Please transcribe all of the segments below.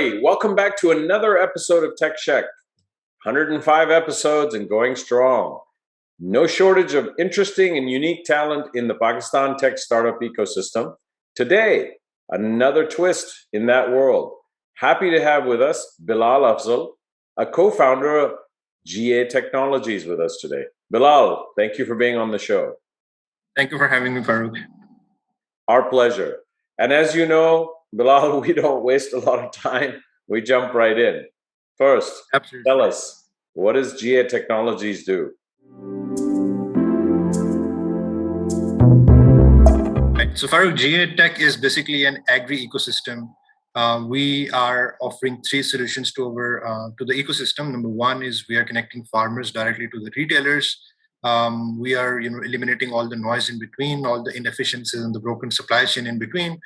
everybody. Welcome back to another episode of Tech Sheck. 105 episodes and going strong. No shortage of interesting and unique talent in the Pakistan tech startup ecosystem. Today, another twist in that world. Happy to have with us Bilal Afzal, a co-founder of Jiye Technologies with us today. Bilal, thank you for being on the show. Thank you for having me, Faruk. Our pleasure. And as you know, Bilal, we don't waste a lot of time. We jump right in. First, Absolutely. Tell us, what does Jiye Technologies do? Right. So Faruk, Jiye Tech is basically an agri ecosystem. We are offering three solutions to the ecosystem. Number one is we are connecting farmers directly to the retailers. We are eliminating all the noise in between, all the inefficiencies and the broken supply chain in between.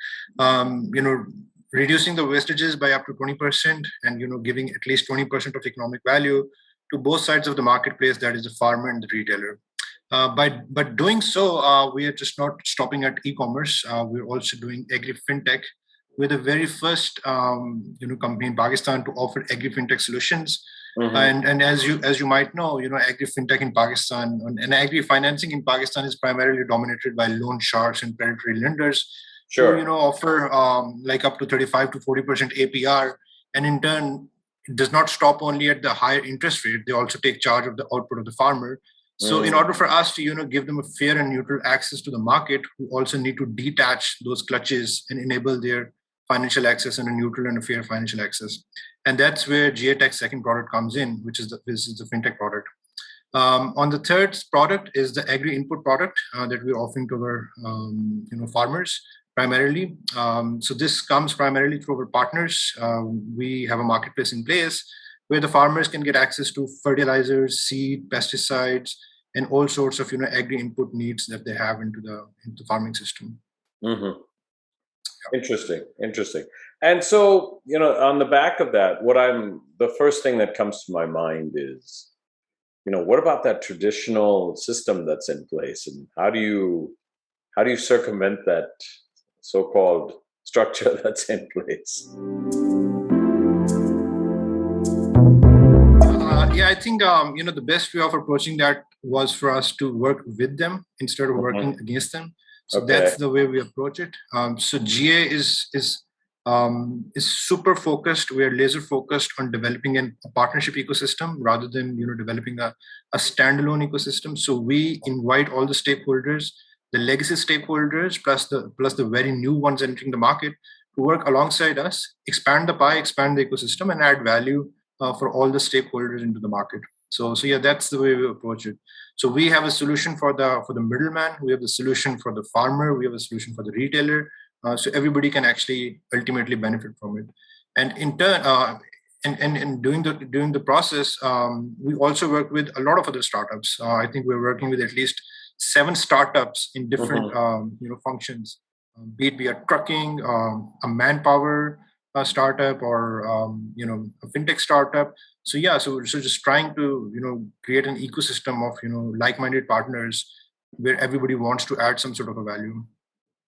Reducing the wastages by up to 20% and giving at least 20% of economic value to both sides of the marketplace, that is the farmer and the retailer. By doing so, we are just not stopping at e-commerce. We're also doing agri-fintech. We're the very first company in Pakistan to offer agri-fintech solutions. Mm-hmm. And as you might know, agri-fintech in Pakistan and agri-financing in Pakistan is primarily dominated by loan sharks and predatory lenders. Sure. Who offer like up to 35 to 40% APR, and in turn, it does not stop only at the higher interest rate. They also take charge of the output of the farmer. So in order for us to give them a fair and neutral access to the market, we also need to detach those clutches and enable their financial access and a neutral and a fair financial access. And that's where Jiye Tech's second product comes in, which is the fintech product. On the third product is the agri input product that we're offering to our farmers primarily. So this comes primarily through our partners. We have a marketplace in place where the farmers can get access to fertilizers, seed, pesticides, and all sorts of agri input needs that they have into the farming system. Mm-hmm. Interesting. And so, on the back of that, the first thing that comes to my mind is, what about that traditional system that's in place, and how do you circumvent that so-called structure that's in place? I think the best way of approaching that was for us to work with them instead of working against them. So that's the way we approach it. So Jiye is super focused. We are laser focused on developing a partnership ecosystem rather than developing a standalone ecosystem. So we invite all the stakeholders, the legacy stakeholders, plus the very new ones entering the market, to work alongside us, expand the pie, expand the ecosystem, and add value for all the stakeholders into the market. So that's the way we approach it. So we have a solution for the middleman. We have the solution for the farmer. We have a solution for the retailer. So everybody can actually ultimately benefit from it. And in turn, and during the process, we also work with a lot of other startups. I think we're working with at least 7 startups in different functions. Be it trucking, a manpower startup, or a fintech startup. So just trying to create an ecosystem of like-minded partners where everybody wants to add some sort of a value.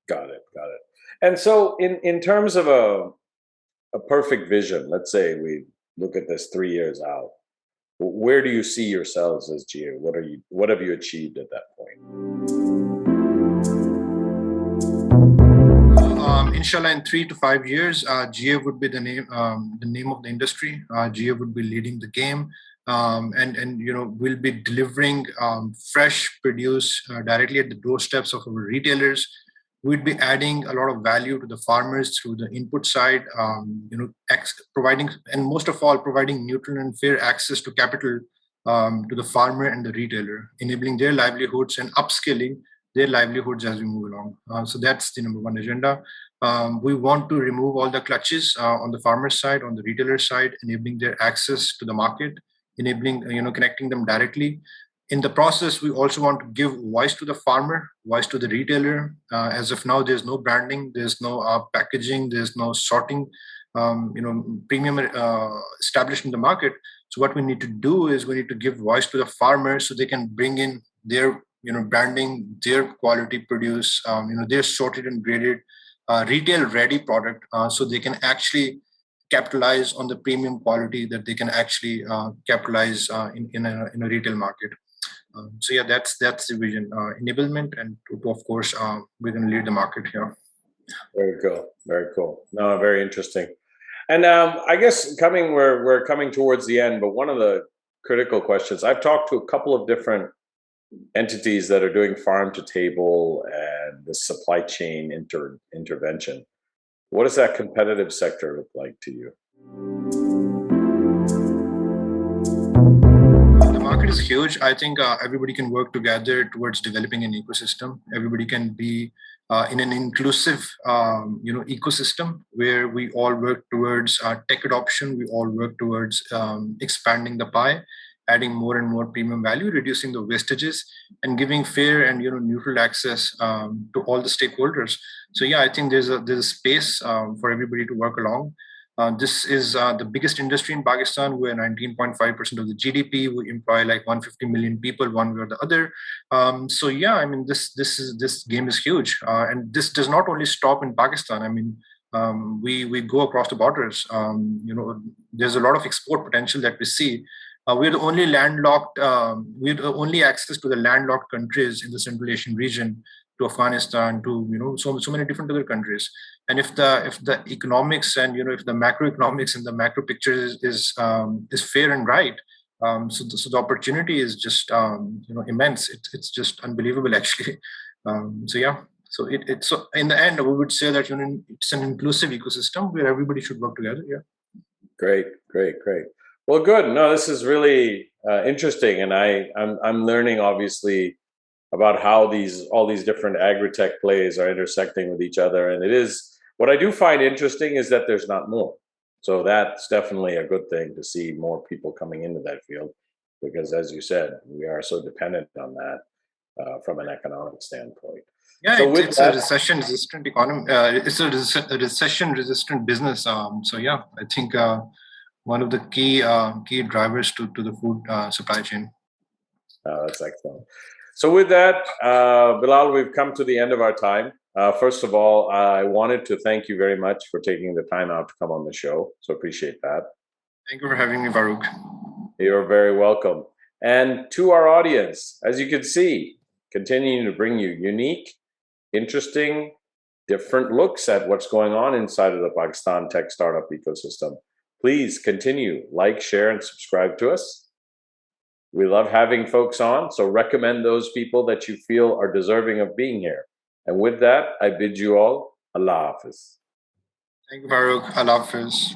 Got it. And so in terms of a perfect vision, let's say we look at this 3 years out, where do you see yourselves as Jiye? What have you achieved at that point? Inshallah, in 3 to 5 years, Jiye would be the name of the industry. Jiye would be leading the game, and we'll be delivering fresh produce directly at the doorsteps of our retailers. We'd be adding a lot of value to the farmers through the input side, providing, and most of all, providing neutral and fair access to capital to the farmer and the retailer, enabling their livelihoods and upskilling their livelihoods as we move along. So that's the number one agenda. We want to remove all the clutches on the farmer side, on the retailer side, enabling their access to the market, enabling connecting them directly. In the process, we also want to give voice to the farmer, voice to the retailer. As of now, there's no branding, there's no packaging, there's no sorting, premium established in the market. So what we need to do is we need to give voice to the farmers so they can bring in their branding, their quality produce, their sorted and graded retail ready product, so they can actually capitalize on the premium quality that they can actually capitalize in a retail market. So yeah, that's the vision, enablement, and of course we're going to lead the market here. Very cool. Very cool. No, very interesting. And I guess we're coming towards the end, but one of the critical questions, I've talked to a couple of different entities that are doing farm to table and the supply chain intervention. What does that competitive sector look like to you? The market is huge. I think everybody can work together towards developing an ecosystem. Everybody can be in an inclusive, ecosystem where we all work towards tech adoption. We all work towards expanding the pie, adding more and more premium value, reducing the wastages, and giving fair and neutral access to all the stakeholders. So yeah, I think there's a space for everybody to work along. This is the biggest industry in Pakistan. We're 19.5% of the GDP. We employ like 150 million people, one way or the other. So yeah, I mean, this game is huge, and this does not only stop in Pakistan. I mean, we go across the borders. There's a lot of export potential that we see. We're the only landlocked. We're the only access to the landlocked countries in the Central Asian region, to Afghanistan, to so many different other countries. And if the economics and if the macroeconomics and the macro picture is fair and right, so the opportunity is just immense. It's just unbelievable actually. So yeah, so so in the end we would say that it's an inclusive ecosystem where everybody should work together. Yeah. Great. Well, good. No, this is really interesting, and I'm learning obviously about how all these different agri-tech plays are intersecting with each other. And it is, what I do find interesting is that there's not more. So that's definitely a good thing to see more people coming into that field, because as you said, we are so dependent on that from an economic standpoint. Yeah, so it's a recession-resistant economy. It's a recession-resistant business. So yeah, I think one of the key drivers to the food supply chain. That's excellent. So with that, Bilal, we've come to the end of our time. First of all, I wanted to thank you very much for taking the time out to come on the show. So appreciate that. Thank you for having me, Faruk. You're very welcome. And to our audience, as you can see, continuing to bring you unique, interesting, different looks at what's going on inside of the Pakistan tech startup ecosystem. Please continue, like, share, and subscribe to us. We love having folks on, so recommend those people that you feel are deserving of being here. And with that, I bid you all Allah Hafiz. Thank you, Faruk. Allah Hafiz.